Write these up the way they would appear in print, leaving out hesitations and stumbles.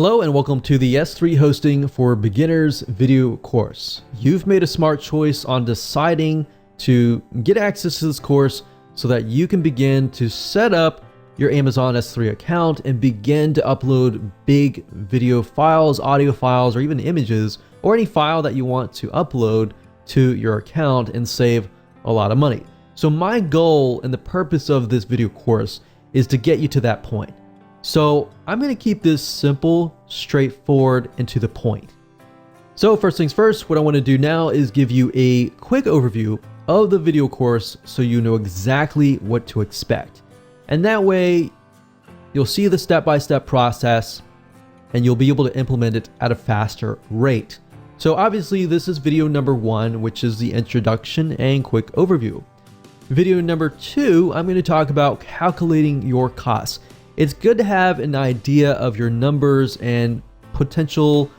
Hello and welcome to the S3 Hosting for Beginners video course. You've made a smart choice on deciding to get access to this course so that you can begin to set up your Amazon S3 account and begin to upload big video files, audio files, or even images, or any file that you want to upload to your account and save a lot of money. So my goal and the purpose of this video course is to get you to that point. So I'm going to keep this simple, straightforward, and to the point. So first things first, what I want to do now is give you a quick overview of the video course so you know exactly what to expect. And that way you'll see the step-by-step process and you'll be able to implement it at a faster rate. So obviously this is video number 1, which is the introduction and quick overview. Video number 2, I'm going to talk about calculating your costs. It's good to have an idea of your numbers and potential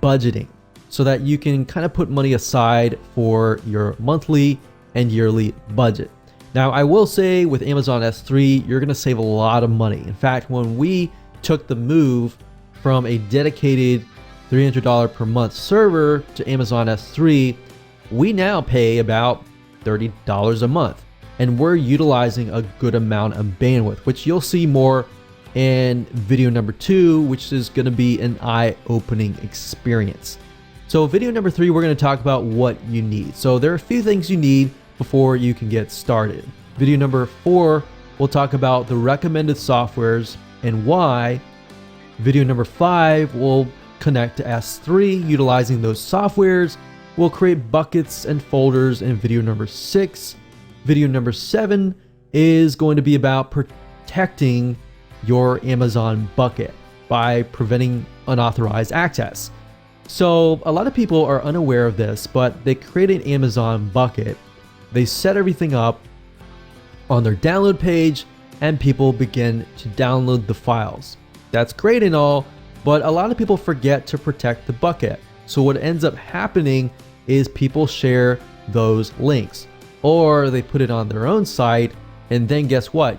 budgeting so that you can kind of put money aside for your monthly and yearly budget. Now, I will say with Amazon S3, you're going to save a lot of money. In fact, when we took the move from a dedicated $300 per month server to Amazon S3, we now pay about $30 a month. And we're utilizing a good amount of bandwidth, which you'll see more in video number 2, which is going to be an eye-opening experience. So video number 3, we're going to talk about what you need. So there are a few things you need before you can get started. Video number 4, we'll talk about the recommended softwares and why. Video number 5, we'll connect to S3 utilizing those softwares. We'll create buckets and folders in video number 6. Video number 7 is going to be about protecting your Amazon bucket by preventing unauthorized access. So a lot of people are unaware of this, but they create an Amazon bucket. They set everything up on their download page and people begin to download the files. That's great and all, but a lot of people forget to protect the bucket. So what ends up happening is people share those links or they put it on their own site, and then guess what?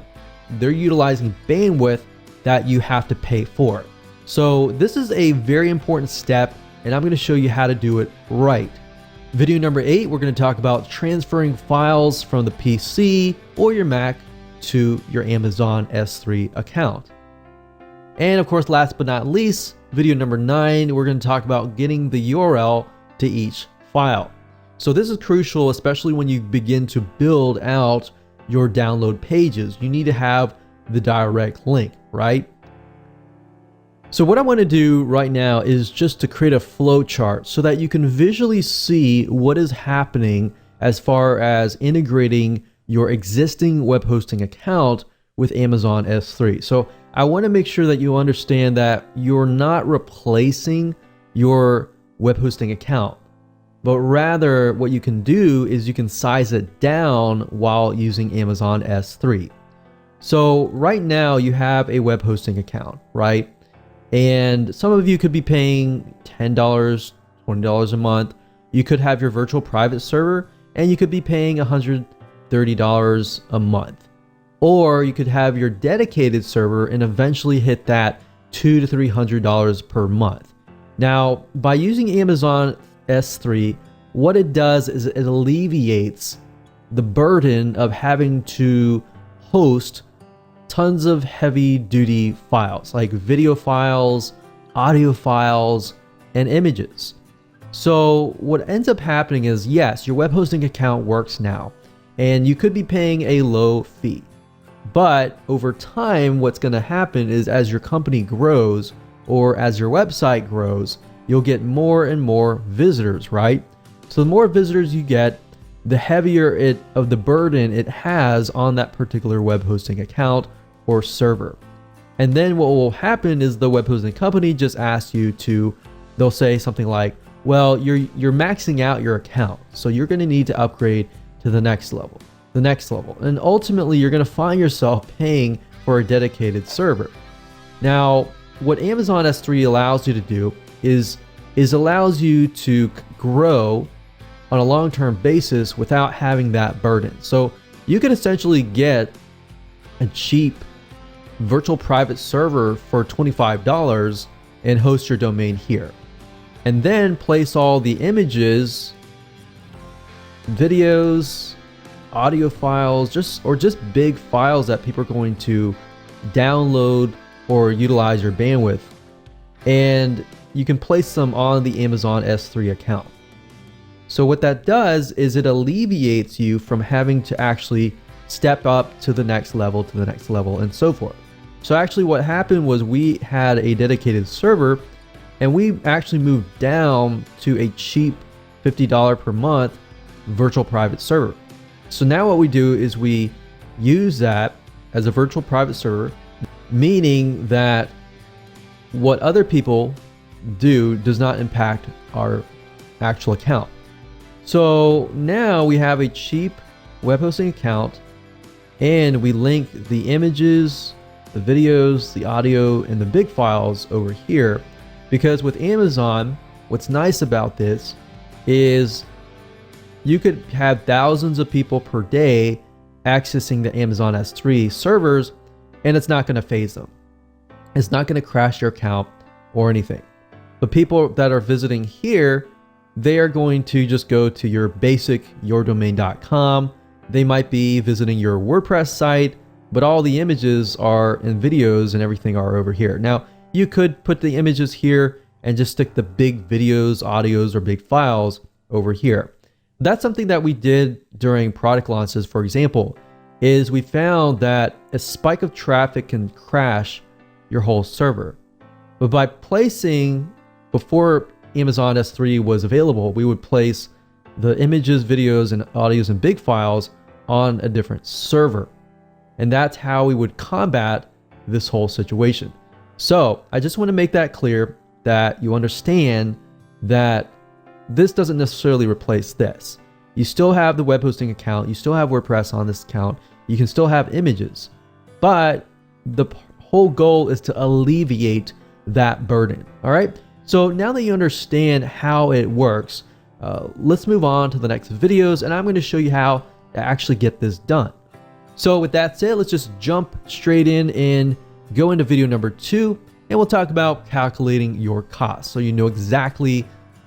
They're utilizing bandwidth that you have to pay for. So this is a very important step, and I'm going to show you how to do it right. Video number 8, we're going to talk about transferring files from the PC or your Mac to your Amazon S3 account. And of course, last but not least, video number 9, we're going to talk about getting the URL to each file. So this is crucial, especially when you begin to build out your download pages. You need to have the direct link, right? So what I want to do right now is just to create a flow chart so that you can visually see what is happening as far as integrating your existing web hosting account with Amazon S3. So I want to make sure that you understand that you're not replacing your web hosting account, but rather what you can do is you can size it down while using Amazon S3. So right now you have a web hosting account, right? And some of you could be paying $10, $20 a month. You could have your virtual private server and you could be paying $130 a month. Or you could have your dedicated server and eventually hit that $200 to $300 per month. Now, by using Amazon S3, what it does is it alleviates the burden of having to host tons of heavy duty files like video files, audio files, and images. So what ends up happening is, yes, your web hosting account works now and you could be paying a low fee. But over time, what's going to happen is as your company grows or as your website grows, you'll get more and more visitors, right? So the more visitors you get, the heavier of the burden it has on that particular web hosting account or server. And then what will happen is the web hosting company just asks you to, they'll say something like, well, you're maxing out your account, so you're going to need to upgrade to the next level. And ultimately you're going to find yourself paying for a dedicated server. Now, what Amazon S3 allows you to do is allows you to grow on a long-term basis without having that burden. So you can essentially get a cheap virtual private server for $25 and host your domain here. And then place all the images, videos, audio files, just big files that people are going to download or utilize your bandwidth. And you can place them on the Amazon S3 account. So what that does is it alleviates you from having to actually step up to the next level, and so forth. So actually what happened was we had a dedicated server, and we actually moved down to a cheap $50 per month virtual private server. So now what we do is we use that as a virtual private server, meaning that what other people do does not impact our actual account. So now we have a cheap web hosting account, and we link the images, the videos, the audio, and the big files over here. Because with Amazon, what's nice about this is you could have thousands of people per day accessing the Amazon S3 servers, and it's not going to phase them. It's not going to crash your account or anything. The people that are visiting here, they are going to just go to your basic yourdomain.com. They might be visiting your WordPress site, but all the images are and videos and everything are over here. Now, you could put the images here and just stick the big videos, audios, or big files over here. That's something that we did during product launches, for example, is we found that a spike of traffic can crash your whole server. But by placing, before Amazon S3 was available, we would place the images, videos, and audios and big files on a different server. And that's how we would combat this whole situation. So I just want to make that clear, that you understand that this doesn't necessarily replace this. You still have the web hosting account, you still have WordPress on this account, you can still have images, but the whole goal is to alleviate that burden. All right. So now that you understand how it works, let's move on to the next videos, and I'm going to show you how to actually get this done. So with that said, let's just jump straight in and go into video number 2, and we'll talk about calculating your costs so you know exactly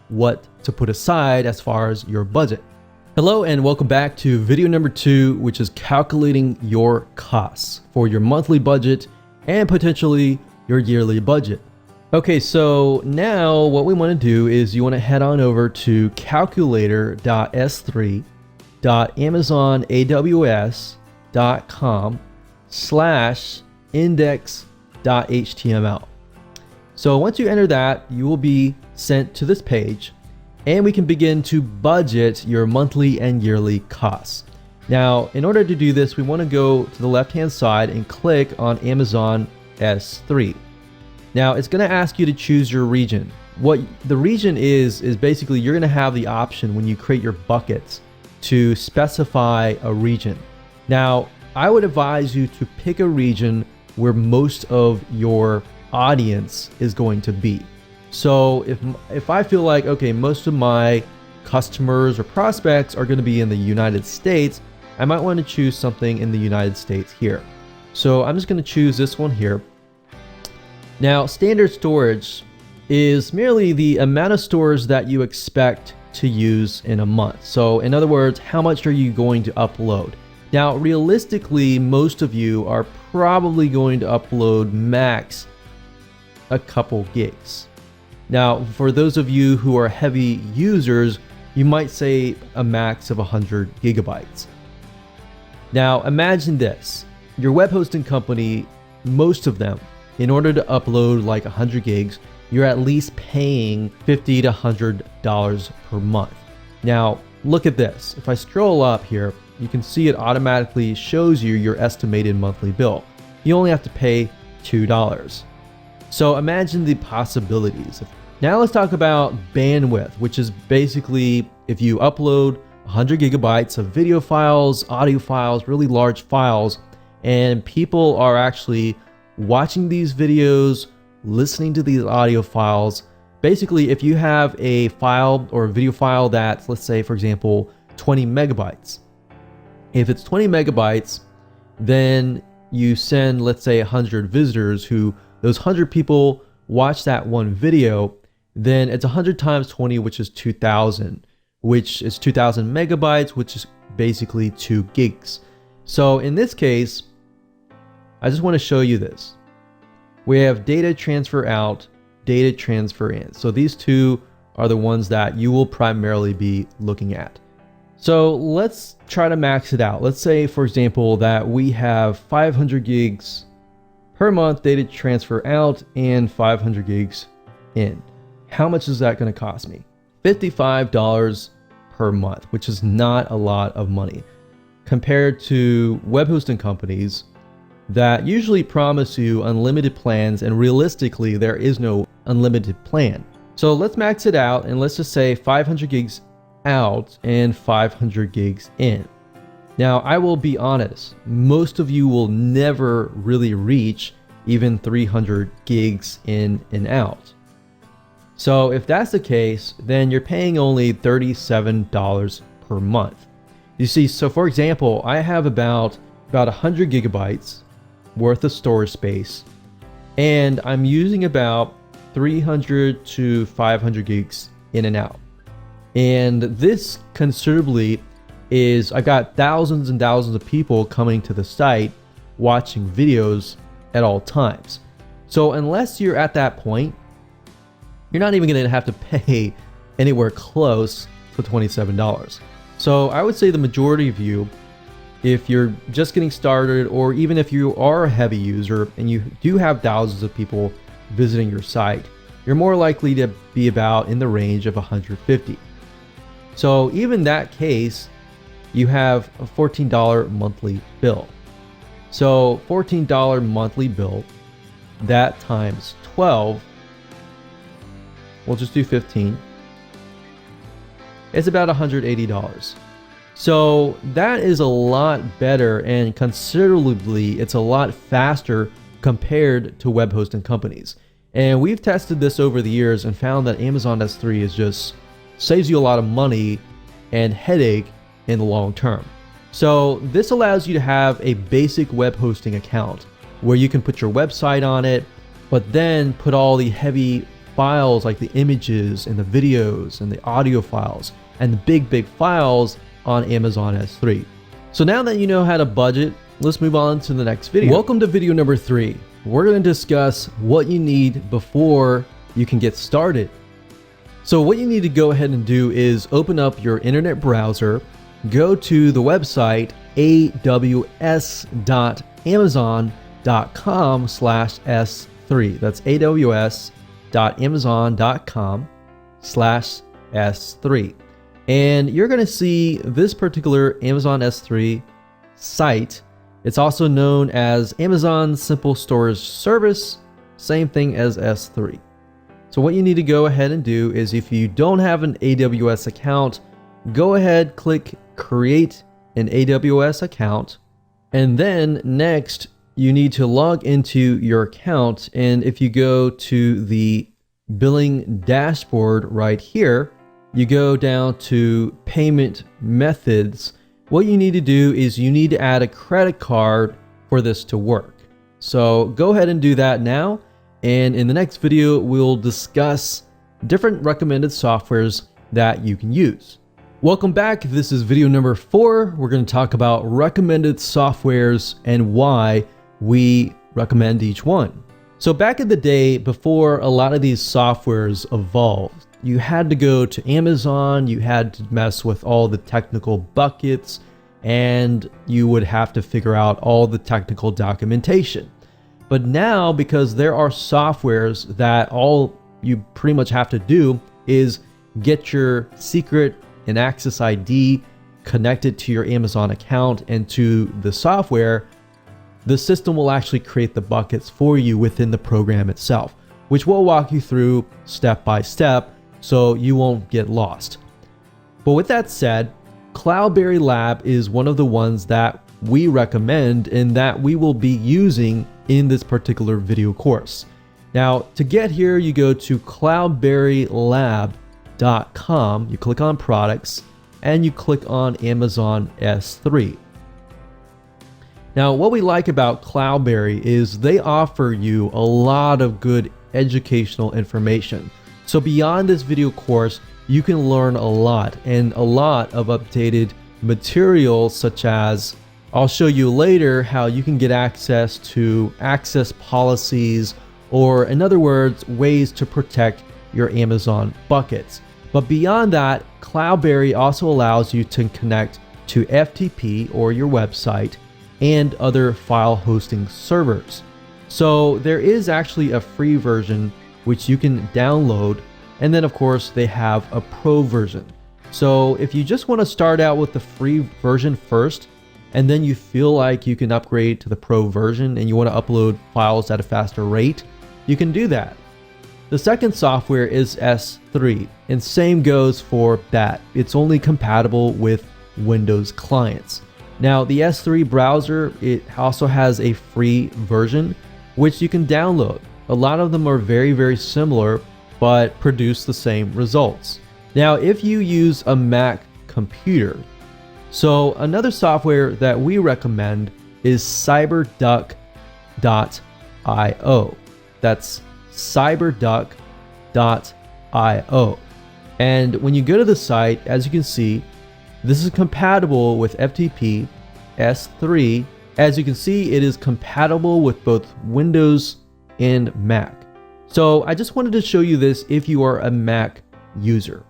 what to put aside as far as your budget. Hello and welcome back to video number 2, which is calculating your costs for your monthly budget and potentially your yearly budget. Okay, so now what we want to do is you want to head on over to calculator.s3.amazon.aws.com/index.html. So once you enter that, you will be sent to this page, and we can begin to budget your monthly and yearly costs. Now, in order to do this, we want to go to the left-hand side and click on Amazon S3. Now, it's going to ask you to choose your region. What the region is basically you're going to have the option when you create your buckets to specify a region. Now, I would advise you to pick a region where most of your audience is going to be. So if I feel like, okay, most of my customers or prospects are going to be in the United States, I might want to choose something in the United States here. So I'm just going to choose this one here. Now, standard storage is merely the amount of storage that you expect to use in a month. So in other words, how much are you going to upload? Now, realistically, most of you are probably going to upload max a couple gigs. Now, for those of you who are heavy users, you might say a max of 100 gigabytes. Now, imagine this. Your web hosting company, most of them, in order to upload like 100 gigs, you're at least paying $50 to $100 per month. Now, look at this. If I scroll up here, you can see it automatically shows you your estimated monthly bill. You only have to pay $2. So imagine the possibilities. Now let's talk about bandwidth, which is basically if you upload 100 gigabytes of video files, audio files, really large files, and people are actually watching these videos, listening to these audio files. Basically, if you have a file or a video file that's, let's say, for example, 20 megabytes. If it's 20 megabytes, then you send, let's say, 100 visitors who those 100 people watch that one video, then it's 100 times 20, which is 2000, which is 2000 megabytes, which is basically 2 gigs. So in this case, I just want to show you this. We have data transfer out, data transfer in. So these two are the ones that you will primarily be looking at. So let's try to max it out. Let's say, for example, that we have 500 gigs per month data transfer out and 500 gigs in. How much is that going to cost me? $55 per month, which is not a lot of money compared to web hosting companies that usually promise you unlimited plans, and realistically there is no unlimited plan. So let's max it out and let's just say 500 gigs out and 500 gigs in. Now, I will be honest, most of you will never really reach even 300 gigs in and out. So if that's the case, then you're paying only $37 per month. You see, so for example, I have about 100 gigabytes worth of storage space, and I'm using about 300 to 500 gigs in and out. And this considerably is, I got thousands and thousands of people coming to the site watching videos at all times. So unless you're at that point, you're not even going to have to pay anywhere close to $27. So I would say the majority of you, if you're just getting started, or even if you are a heavy user and you do have thousands of people visiting your site, you're more likely to be about in the range of 150. So even that case, you have a $14 monthly bill. So $14 monthly bill, that times 12, we'll just do 15. It's about $180. So that is a lot better, and considerably, it's a lot faster compared to web hosting companies. And we've tested this over the years and found that Amazon S3 is just saves you a lot of money and headache in the long term. So this allows you to have a basic web hosting account where you can put your website on it, but then put all the heavy files like the images and the videos and the audio files and the big files on Amazon S3. So now that you know how to budget, let's move on to the next video. Welcome to video number 3. We're going to discuss what you need before you can get started. So what you need to go ahead and do is open up your internet browser, go to the website aws.amazon.com/S3. That's aws.amazon.com/S3. And you're going to see this particular Amazon S3 site. It's also known as Amazon Simple Storage Service, same thing as S3. So what you need to go ahead and do is, if you don't have an AWS account, go ahead, click create an AWS account. And then next, you need to log into your account. And if you go to the billing dashboard right here, you go down to payment methods. What you need to do is you need to add a credit card for this to work. So go ahead and do that now. And in the next video, we'll discuss different recommended softwares that you can use. Welcome back. This is video number 4. We're going to talk about recommended softwares and why we recommend each one. So back in the day, before a lot of these softwares evolved, you had to go to Amazon, you had to mess with all the technical buckets, and you would have to figure out all the technical documentation. But now, because there are softwares that all you pretty much have to do is get your secret and access ID connected to your Amazon account and to the software, the system will actually create the buckets for you within the program itself, which we'll walk you through step by step so you won't get lost. But with that said, Cloudberry Lab is one of the ones that we recommend and that we will be using in this particular video course. Now, to get here, you go to cloudberrylab.com, you click on products, and you click on Amazon S3. Now, what we like about Cloudberry is they offer you a lot of good educational information. So beyond this video course, you can learn a lot and a lot of updated materials, such as I'll show you later how you can get access to access policies, or in other words, ways to protect your Amazon buckets. But beyond that, Cloudberry also allows you to connect to FTP or your website and other file hosting servers. So there is actually a free version which you can download, and then of course they have a pro version. So if you just want to start out with the free version first, and then you feel like you can upgrade to the pro version and you want to upload files at a faster rate, you can do that. The second software is S3, and same goes for that. It's only compatible with Windows clients. Now the S3 browser, it also has a free version which you can download. A lot of them are very similar but produce the same results. Now if you use a Mac computer, so another software that we recommend is cyberduck.io. That's cyberduck.io. And when you go to the site, as you can see, this is compatible with FTP, S3. As you can see, it is compatible with both Windows and Mac. So I just wanted to show you this if you are a Mac user.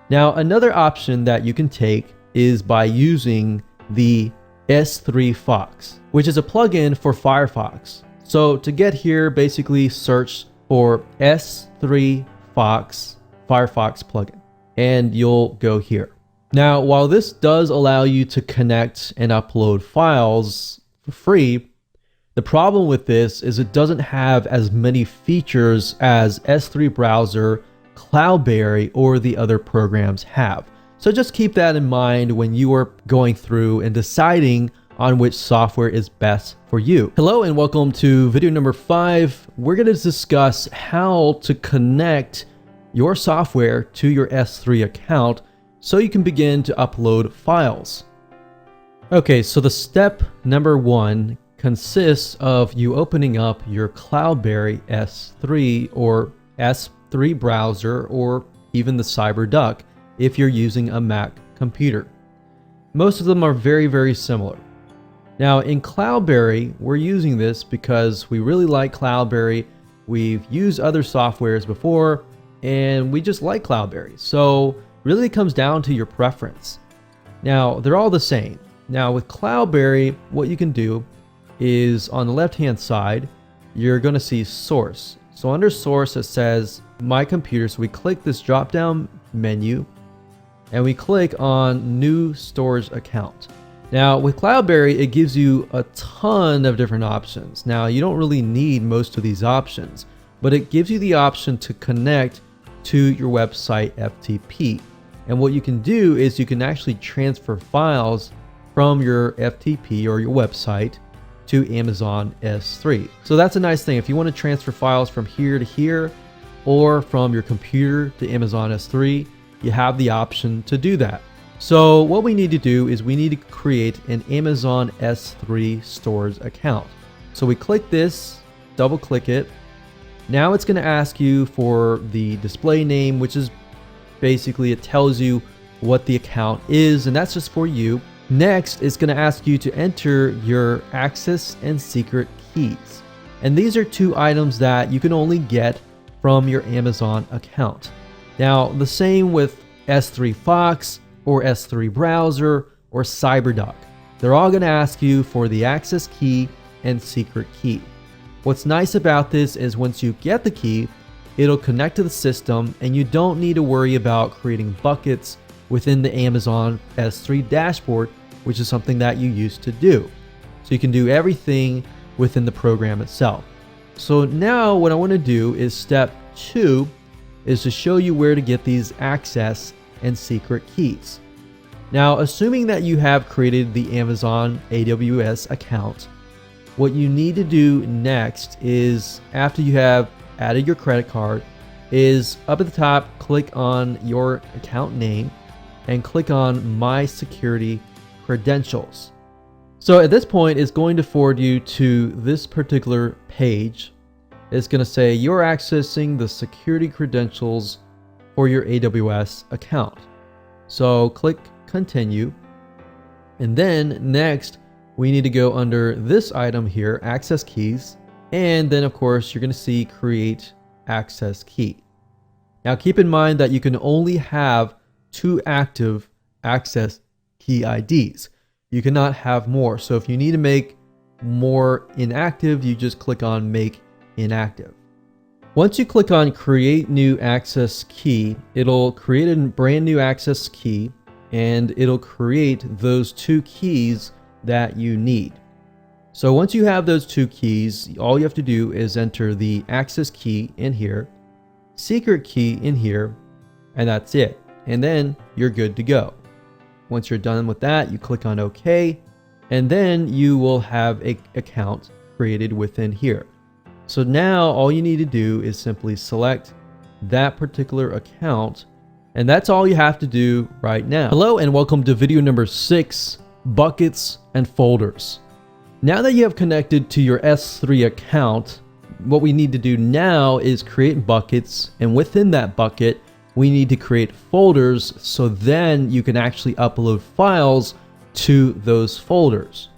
Now, another option that you can take is by using the S3 Fox, which is a plugin for Firefox. So to get here, basically search for S3 Fox Firefox plugin, and you'll go here. Now, while this does allow you to connect and upload files for free, the problem with this is it doesn't have as many features as S3 Browser, Cloudberry, or the other programs have. So just keep that in mind when you are going through and deciding on which software is best for you. Hello and welcome to video number 5. We're going to discuss how to connect your software to your S3 account so you can begin to upload files. Okay, so the step number 1 consists of you opening up your Cloudberry S3 or S3 browser, or even the CyberDuck if you're using a Mac computer. Most of them are very similar. Now in Cloudberry, we're using this because we really like Cloudberry. We've used other softwares before and we just like Cloudberry. So really it comes down to your preference. Now they're all the same. Now with Cloudberry, what you can do is on the left hand side, you're going to see source. So under source it says my computer. So we click this drop down menu and we click on new storage account. Now with Cloudberry, it gives you a ton of different options. Now you don't really need most of these options, but it gives you the option to connect to your website FTP. And what you can do is you can actually transfer files from your FTP or your website to Amazon S3. So that's a nice thing. If you want to transfer files from here to here or from your computer to Amazon S3, you have the option to do that. So what we need to do is we need to create an Amazon S3 storage account. So we click this, double click it. Now it's going to ask you for the display name, which is basically it tells you what the account is, and that's just for you. Next, it's going to ask you to enter your access and secret keys. And these are 2 items that you can only get from your Amazon account. Now, the same with S3 Fox or S3 Browser or CyberDuck. They're all going to ask you for the access key and secret key. What's nice about this is once you get the key, it'll connect to the system and you don't need to worry about creating buckets within the Amazon S3 dashboard, which is something that you used to do. So you can do everything within the program itself. So now what I want to do is step 2 is to show you where to get these access and secret keys. Now, assuming that you have created the Amazon AWS account, what you need to do next is, after you have added your credit card, is up at the top, click on your account name and click on My Security Credentials. So at this point, it's going to forward you to this particular page. it's going to say you're accessing the security credentials for your AWS account. So click continue. And then next, we need to go under this item here, access keys. And then of course, you're going to see create access key. Now keep in mind that you can only have 2 active access key IDs. You cannot have more. So if you need to make more inactive, you just click on make inactive. Once you click on create new access key, it'll create a brand new access key and it'll create those 2 keys that you need. So once you have those 2 keys, all you have to do is enter the access key in here, secret key in here, and that's it. And then you're good to go. Once you're done with that, you click on OK, and then you will have an account created within here. So now all you need to do is simply select that particular account, and that's all you have to do right now. Hello and welcome to video number 6, buckets and folders. Now that you have connected to your S3 account, what we need to do now is create buckets, and within that bucket, we need to create folders so then you can actually upload files to those folders.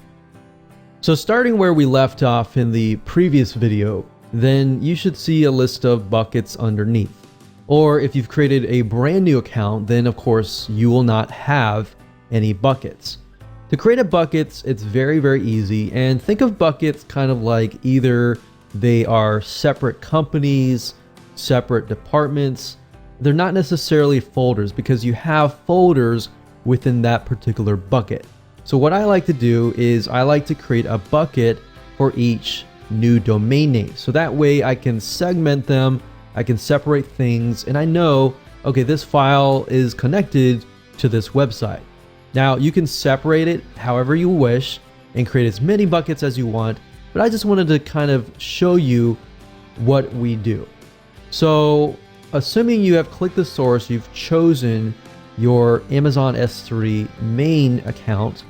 So starting where we left off in the previous video, then you should see a list of buckets underneath. Or if you've created a brand new account, then of course you will not have any buckets. To create a buckets, it's very, very easy. And think of buckets kind of like either they are separate companies, separate departments. They're not necessarily folders because you have folders within that particular bucket. So what I like to do is I like to create a bucket for each new domain name. So that way I can segment them, I can separate things, and I know, okay, this file is connected to this website. Now you can separate it however you wish and create as many buckets as you want, but I just wanted to kind of show you what we do. So assuming you have clicked the source, you've chosen your Amazon S3 main account,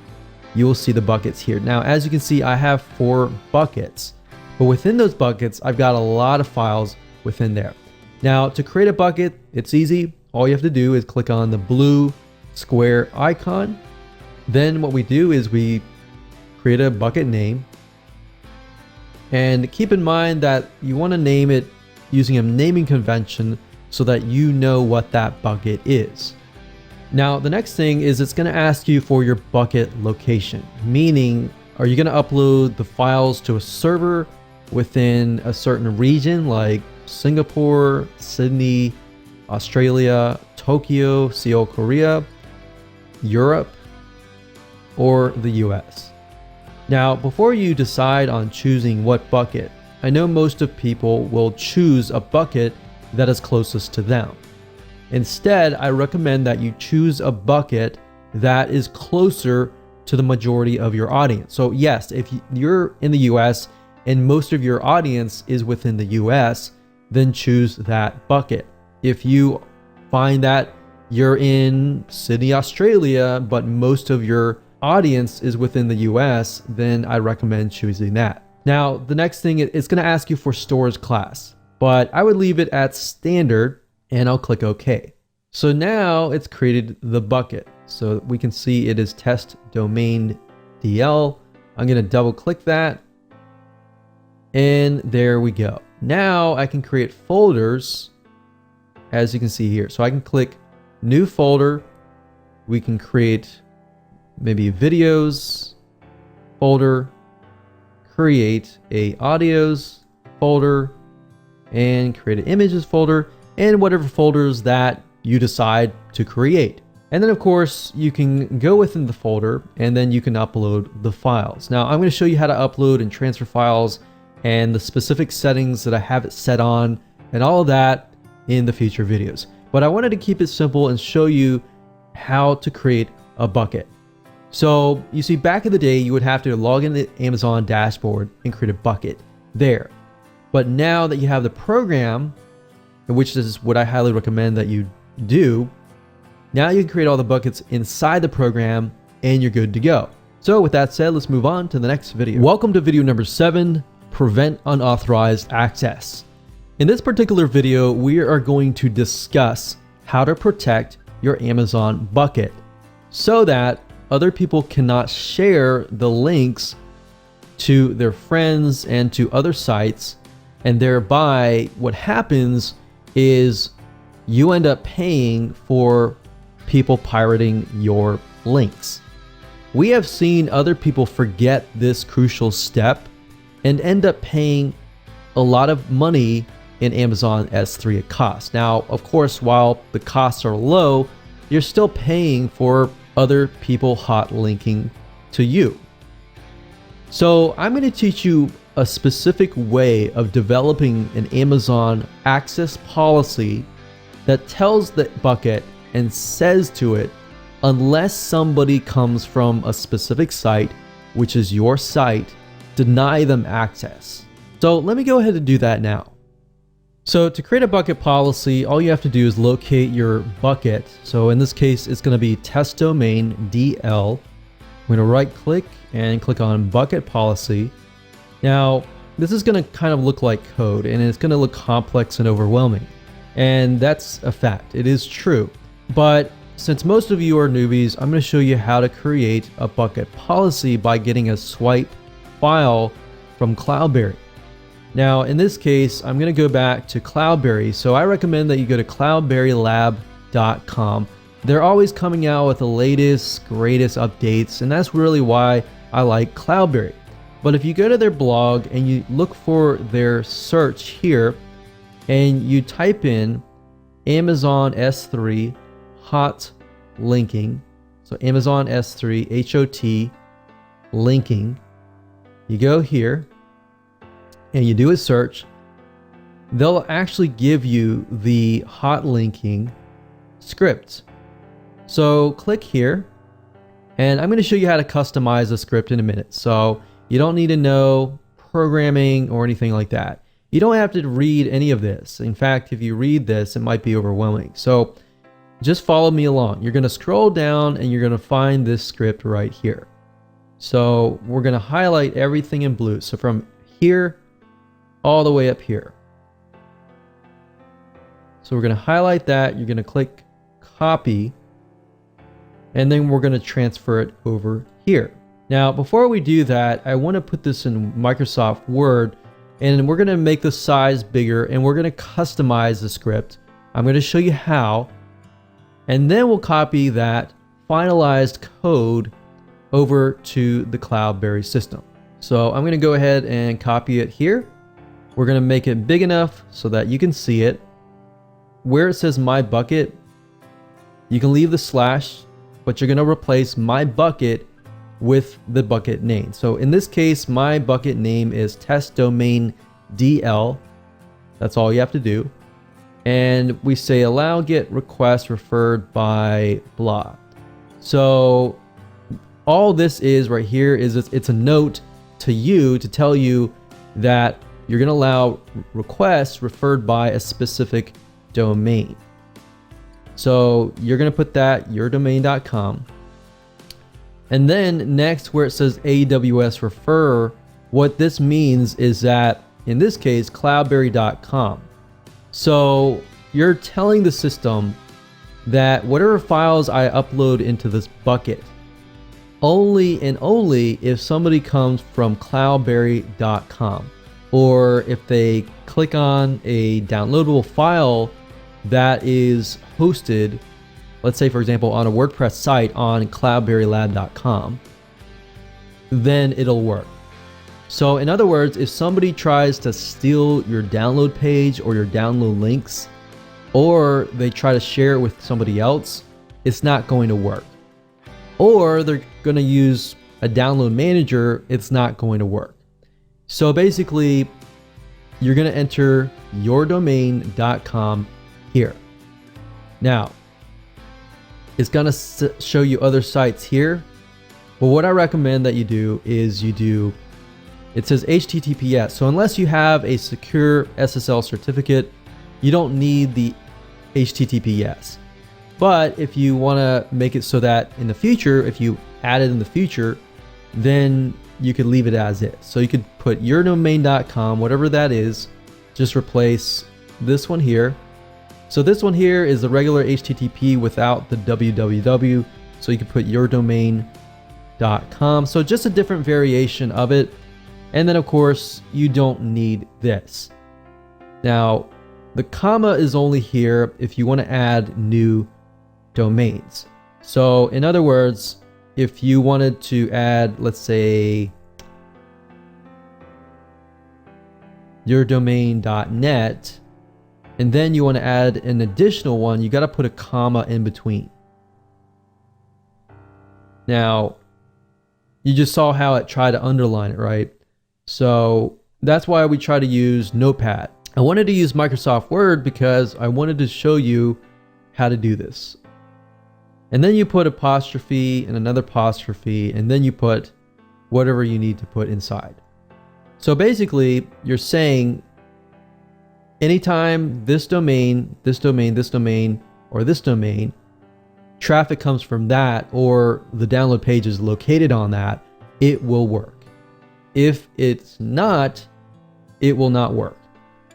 you will see the buckets here. Now, as you can see, I have 4 buckets, but within those buckets, I've got a lot of files within there. Now, to create a bucket, it's easy. All you have to do is click on the blue square icon. Then what we do is we create a bucket name. And keep in mind that you want to name it using a naming convention so that you know what that bucket is. Now, the next thing is it's going to ask you for your bucket location, meaning are you going to upload the files to a server within a certain region like Singapore, Sydney, Australia, Tokyo, Seoul, Korea, Europe, or the US. Now, before you decide on choosing what bucket, I know most of people will choose a bucket that is closest to them. Instead, I recommend that you choose a bucket that is closer to the majority of your audience. So yes, if you're in the US and most of your audience is within the US, then choose that bucket. If you find that you're in Sydney, Australia, but most of your audience is within the US, then I recommend choosing that. Now, the next thing, it's going to ask you for storage class, but I would leave it at standard and I'll click OK. So now it's created the bucket. So we can see it is test domain DL. I'm going to double click that. And there we go. Now I can create folders, as you can see here. So I can click new folder. We can create maybe videos folder, create a audios folder, and create an images folder, and whatever folders that you decide to create. And then of course you can go within the folder and then you can upload the files. Now I'm going to show you how to upload and transfer files and the specific settings that I have it set on and all of that in the future videos. But I wanted to keep it simple and show you how to create a bucket. So you see, back in the day, you would have to log into the Amazon dashboard and create a bucket there. But now that you have the program, which is what I highly recommend that you do, now you can create all the buckets inside the program and you're good to go. So with that said, let's move on to the next video. Welcome to video number 7, prevent unauthorized access. In this particular video, we are going to discuss how to protect your Amazon bucket so that other people cannot share the links to their friends and to other sites, and thereby what happens is you end up paying for people pirating your links. We have seen other people forget this crucial step and end up paying a lot of money in Amazon S3 at cost. Now, of course, while the costs are low, you're still paying for other people hot linking to you. So I'm going to teach you a specific way of developing an Amazon access policy that tells the bucket and says to it, unless somebody comes from a specific site, which is your site, deny them access. So let me go ahead and do that now. So to create a bucket policy, all you have to do is locate your bucket. So in this case, it's going to be test domain DL. I'm going to right click and click on bucket policy. Now, this is going to kind of look like code, and it's going to look complex and overwhelming. And that's a fact. It is true. But since most of you are newbies, I'm going to show you how to create a bucket policy by getting a swipe file from Cloudberry. Now, in this case, I'm going to go back to Cloudberry. So I recommend that you go to cloudberrylab.com. They're always coming out with the latest, greatest updates, and that's really why I like Cloudberry. But if you go to their blog and you look for their search here, and you type in Amazon S3 hot linking, so Amazon S3 HOT linking, you go here and you do a search, they'll actually give you the hot linking script. So click here, and I'm going to show you how to customize the script in a minute. So you don't need to know programming or anything like that. You don't have to read any of this. In fact, if you read this, it might be overwhelming. So just follow me along. You're going to scroll down and you're going to find this script right here. So we're going to highlight everything in blue. So from here all the way up here. So we're going to highlight that. You're going to click copy, and then we're going to transfer it over here. Now, before we do that, I want to put this in Microsoft Word, and we're going to make the size bigger, and we're going to customize the script. I'm going to show you how, and then we'll copy that finalized code over to the Cloudberry system. So I'm going to go ahead and copy it here. We're going to make it big enough so that you can see it. Where it says my bucket, you can leave the slash, but you're going to replace my bucket with the bucket name. So in this case, my bucket name is test domain DL. That's all you have to do. And we say allow get request referred by blah. So all this is right here is it's a note to you to tell you that you're going to allow requests referred by a specific domain. So you're going to put that yourdomain.com. And then next, where it says AWS refer, what this means is that in this case, cloudberry.com. So you're telling the system that whatever files I upload into this bucket, only and only if somebody comes from cloudberry.com, or if they click on a downloadable file that is hosted, let's say for example on a WordPress site on cloudberrylab.com, then it'll work. So in other words, if somebody tries to steal your download page or your download links, or they try to share it with somebody else, it's not going to work. Or they're going to use a download manager, it's not going to work. So basically, you're going to enter yourdomain.com here. Now, it's going to show you other sites here, but what I recommend that you do is it says HTTPS. So unless you have a secure SSL certificate, you don't need the HTTPS. But if you want to make it so that in the future, if you add it in the future, then you could leave it as is. So you could put yourdomain.com, whatever that is, just replace this one here. So this one here is the regular HTTP without the www. So you can put yourdomain.com. So just a different variation of it. And then of course, you don't need this. Now, the comma is only here if you want to add new domains. So in other words, if you wanted to add, let's say, yourdomain.net, and then you want to add an additional one, you got to put a comma in between. Now, you just saw how it tried to underline it, right? So that's why we try to use Notepad. I wanted to use Microsoft Word because I wanted to show you how to do this. And then you put apostrophe and another apostrophe, and then you put whatever you need to put inside. So basically, you're saying anytime this domain, this domain, this domain, or this domain, traffic comes from that, or the download page is located on that, it will work. If it's not, it will not work.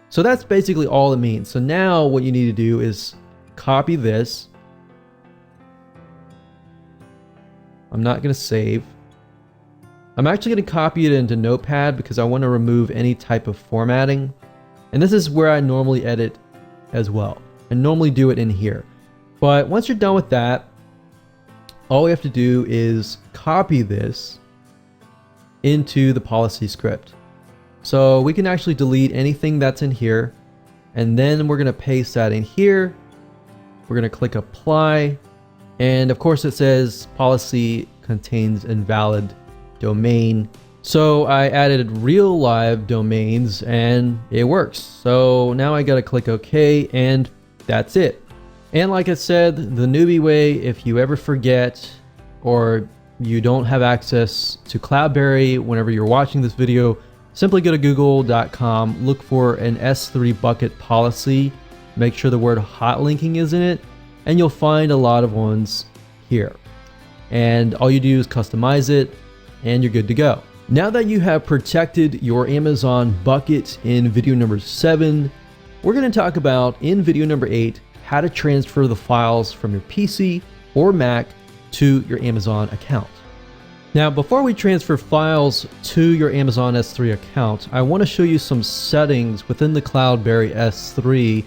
So that's basically all it means. So now what you need to do is copy this. I'm not going to save. I'm actually going to copy it into Notepad because I want to remove any type of formatting. And this is where I normally edit as well. I normally do it in here. But once you're done with that, all we have to do is copy this into the policy script. So we can actually delete anything that's in here. And then we're going to paste that in here. We're going to click apply. And of course it says policy contains invalid domain. So I added real live domains and it works. So now I got to click OK, and that's it. And like I said, the newbie way, if you ever forget or you don't have access to Cloudberry whenever you're watching this video, simply go to google.com, look for an S3 bucket policy, make sure the word hot linking is in it, and you'll find a lot of ones here. And all you do is customize it and you're good to go. Now that you have protected your Amazon bucket in video number 7, we're going to talk about in video number 8 how to transfer the files from your PC or Mac to your Amazon account. Now, before we transfer files to your Amazon S3 account, I want to show you some settings within the Cloudberry S3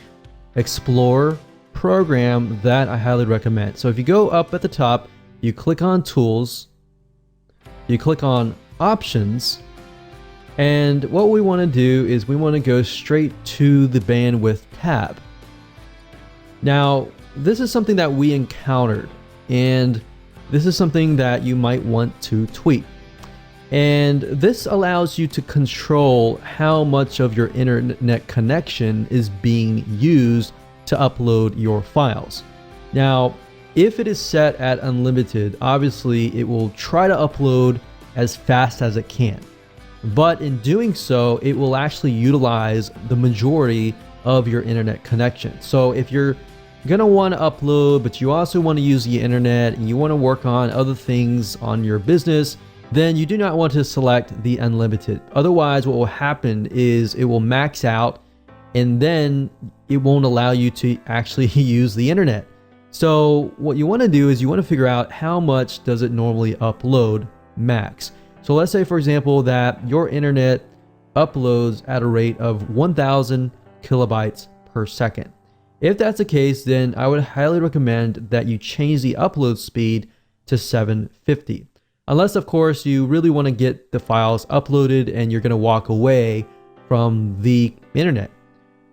Explorer program that I highly recommend. So if you go up at the top, you click on Tools, you click on Options, and what we want to do is we want to go straight to the bandwidth tab. Now, this is something that we encountered, and this is something that you might want to tweak. And this allows you to control how much of your internet connection is being used to upload your files. Now, if it is set at unlimited, obviously it will try to upload as fast as it can. But in doing so, it will actually utilize the majority of your internet connection. So if you're going to want to upload, but you also want to use the internet and you want to work on other things on your business, then you do not want to select the unlimited. Otherwise, what will happen is it will max out and then it won't allow you to actually use the internet. So what you want to do is you want to figure out how much does it normally upload max. So let's say, for example, that your internet uploads at a rate of 1,000 kilobytes per second. If that's the case, then I would highly recommend that you change the upload speed to 750. Unless, of course, you really want to get the files uploaded and you're going to walk away from the internet.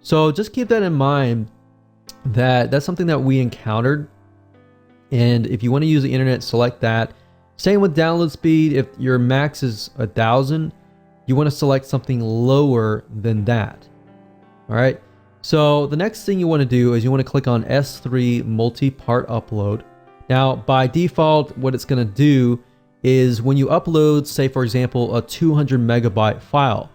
So just keep that in mind, that that's something that we encountered. And if you want to use the internet, select that. Same with download speed. If your max is 1,000, you want to select something lower than that. All right. So the next thing you want to do is you want to click on S3 multi-part upload. Now, by default, what it's going to do is when you upload, say, for example, a 200 megabyte file,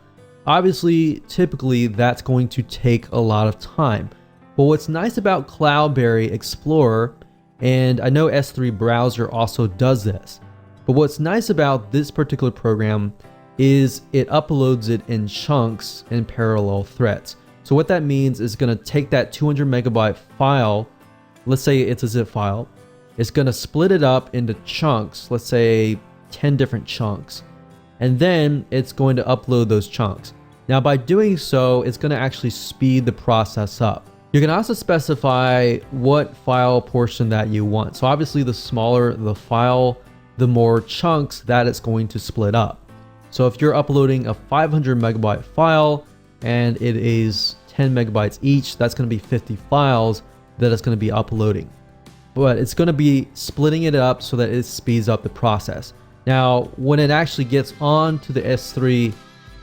obviously, typically that's going to take a lot of time. But what's nice about Cloudberry Explorer, and I know S3 browser also does this, But what's nice about this particular program is it uploads it in chunks in parallel threads. So what that means is going to take that 200 megabyte file, let's say it's a zip file, it's going to split it up into chunks, let's say 10 different chunks, and then it's going to upload those chunks. Now by doing so, it's going to actually speed the process up. You can also specify what file portion that you want. So obviously the smaller the file, the more chunks that it's going to split up. So if you're uploading a 500 megabyte file and it is 10 megabytes each, that's going to be 50 files that it's going to be uploading. But it's going to be splitting it up so that it speeds up the process. Now, when it actually gets onto the S3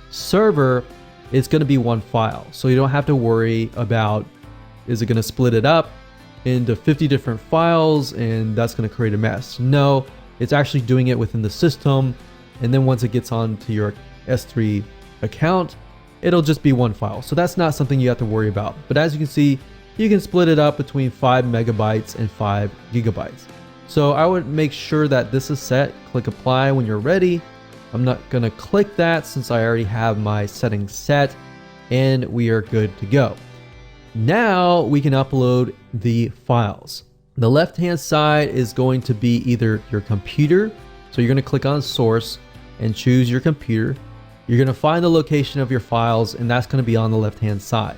server, it's going to be one file. So you don't have to worry about, is it going to split it up into 50 different files and that's going to create a mess? No, it's actually doing it within the system. And then once it gets onto your S3 account, it'll just be one file. So that's not something you have to worry about. But as you can see, you can split it up between 5 megabytes and 5 gigabytes. So I would make sure that this is set. Click apply when you're ready. I'm not going to click that since I already have my settings set, and we are good to go. Now we can upload the files. The left hand side is going to be either your computer. So you're going to click on source and choose your computer. You're going to find the location of your files, and that's going to be on the left hand side.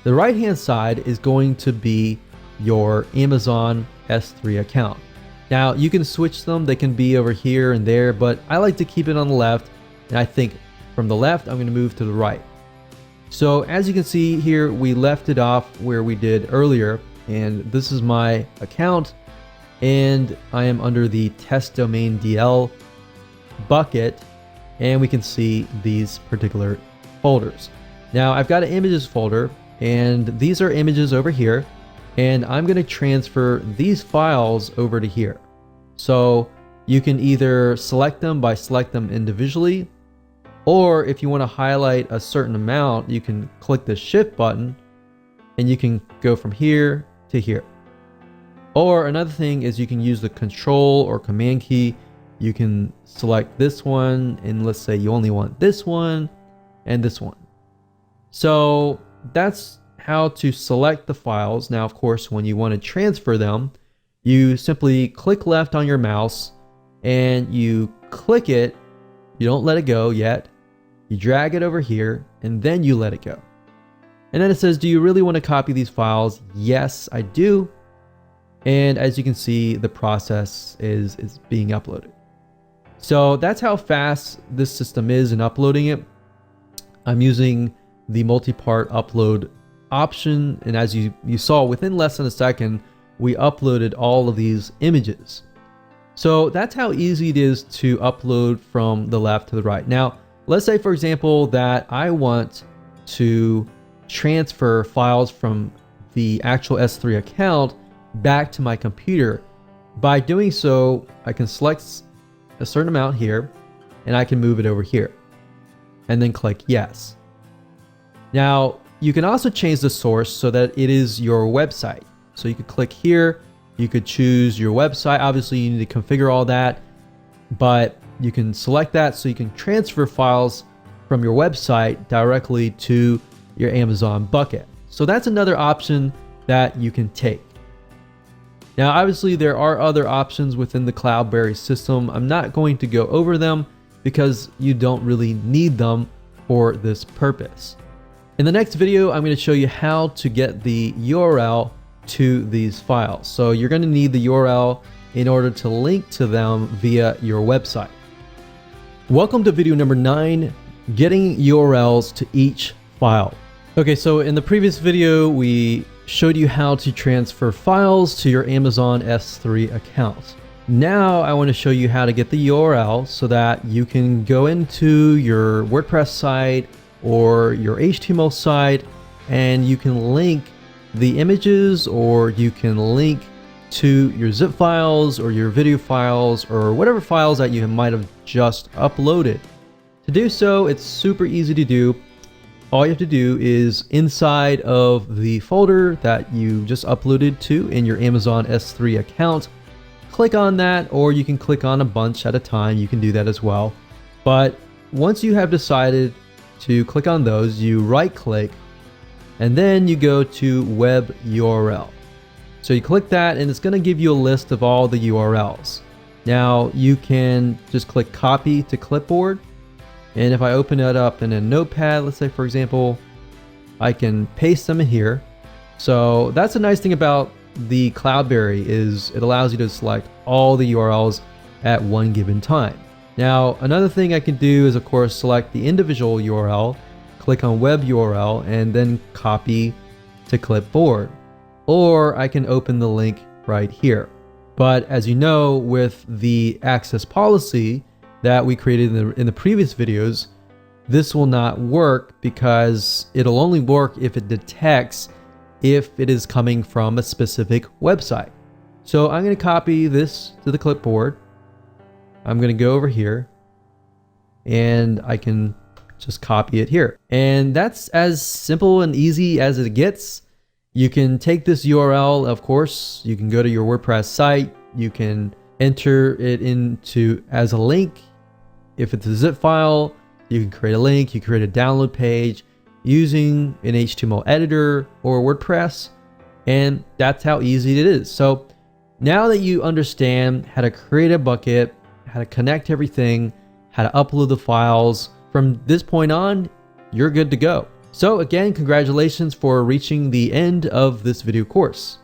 The right hand side is going to be your Amazon S3 account. Now you can switch them, they can be over here and there, but I like to keep it on the left, and I think from the left I'm going to move to the right. So as you can see here, we left it off where we did earlier, and this is my account, and I am under the test domain DL bucket, and we can see these particular folders. Now I've got an images folder, and these are images over here, and I'm going to transfer these files over to here. So you can either select them by select them individually, or if you want to highlight a certain amount, you can click the shift button and you can go from here to here. Or another thing is you can use the control or command key. You can select this one, and let's say you only want this one and this one. So that's how to select the files. Now, of course, when you want to transfer them, you simply click left on your mouse and you click it. You don't let it go yet. You drag it over here and then you let it go. And then it says, do you really want to copy these files? Yes, I do. And as you can see, the process is being uploaded. So that's how fast this system is in uploading it. I'm using the multi-part upload option, and as you saw, within less than a second we uploaded all of these images. So that's how easy it is to upload from the left to the right. Now let's say, for example, that I want to transfer files from the actual S3 account back to my computer. By doing so, I can select a certain amount here and I can move it over here and then click yes. Now you can also change the source so that it is your website. So you could click here, you could choose your website. Obviously you need to configure all that, but you can select that so you can transfer files from your website directly to your Amazon bucket. So that's another option that you can take. Now obviously there are other options within the Cloudberry system. I'm not going to go over them because you don't really need them for this purpose. In the next video, I'm going to show you how to get the URL to these files. So you're going to need the URL in order to link to them via your website. Welcome to video number 9, getting URLs to each file. Okay, so in the previous video, we showed you how to transfer files to your Amazon S3 account. Now I want to show you how to get the URL so that you can go into your WordPress site or your HTML site and you can link the images, or you can link to your zip files or your video files or whatever files that you might have just uploaded. To do so, it's super easy to do. All you have to do is inside of the folder that you just uploaded to in your Amazon S3 account, click on that, or you can click on a bunch at a time. You can do that as well. But once you have decided to click on those, you right click and then you go to web URL. So you click that and it's going to give you a list of all the URLs. Now you can just click copy to clipboard. And if I open it up in a notepad, let's say for example, I can paste them in here. So that's a nice thing about the Cloudberry is it allows you to select all the URLs at one given time. Now, another thing I can do is of course select the individual URL, click on web URL, and then copy to clipboard. Or I can open the link right here. But as you know, with the access policy that we created in the previous videos, this will not work because it'll only work if it detects if it is coming from a specific website. So I'm going to copy this to the clipboard. I'm going to go over here and I can just copy it here. And that's as simple and easy as it gets. You can take this URL, of course, you can go to your WordPress site, you can enter it into as a link. If it's a zip file, you can create a link, you create a download page using an HTML editor or WordPress, and that's how easy it is. So now that you understand how to create a bucket, how to connect everything, how to upload the files, from this point on, you're good to go. So again, congratulations for reaching the end of this video course.